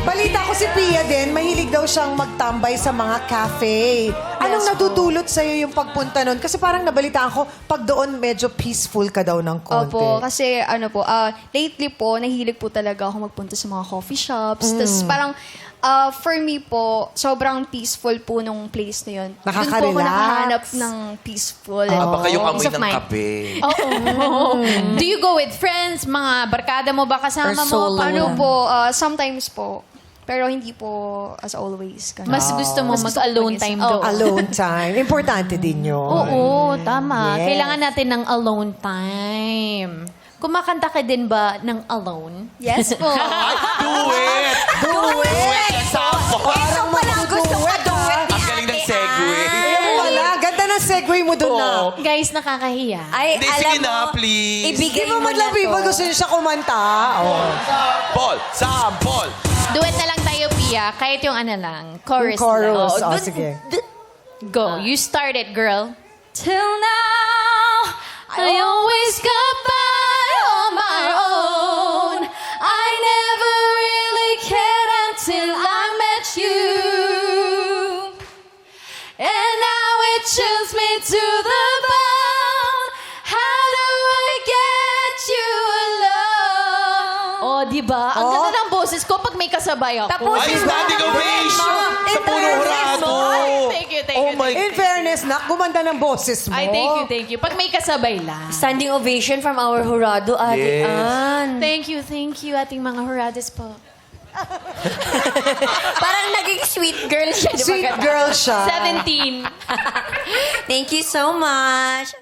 Balita ko si Pia din, mahilig daw siyang magtambay sa mga cafe. Anong natutulot sa'yo yung pagpunta nun? Kasi parang nabalitaan ko, pag doon medyo peaceful ka daw ng konti. Opo, kasi lately po, nahilig po talaga ako magpunta sa mga coffee shops. Tapos parang, for me po, sobrang peaceful po nung place na yun. Doon po ako Nakaka-relax. nakahanap ng peaceful. Baka yung amoy Peace of ng mind. kape. Do you go with friends? Mga barkada mo ba kasama Or mo? solo? Paano? Ano po, sometimes po. Pero hindi po as always. Ganun. Mas gusto mo Mas gusto ko mag-alone mag-isa. time Oo. doon? Alone time. Importante din yun. Oo, tama. Yes. Kailangan natin ng alone time. Kumakanta ka din ba ng alone? Yes po. Ay, do it! Do it! Example! Parang gusto ko do it. Ang galing ng segue. Ayun wala. Ganda ng segue mo doon na. Oo. Guys, nakakahiya. Ay, Hindi, alam sige mo, na, please. ibigay Di mo mo man na lang people to. gusto niyo siya kumanta. Oh. Sample! Duet na lang tayo, Pia. Kahit yung ano lang. Chorus, Yung chorus. lang. Oh, sige. Go. You start it, girl. Till now, I always got by on my own. I never really cared until I met you. And now it chills me to the bone. How do I get you alone? Oh, di ba? Ang ganda ng boses ko pag may kasabay ako. Tapos, Ay, standing ovation! Sa puno horado! Thank you, thank Oh you. my In fairness, nak, gumanda ng boses mo. Ay, thank you. Pag may kasabay lang. standing ovation from our Jurado, Ate Yes. Ann. Thank you, ating mga Horades po. Parang naging sweet girl siya. di ba? Sweet girl siya. 17. Thank you so much.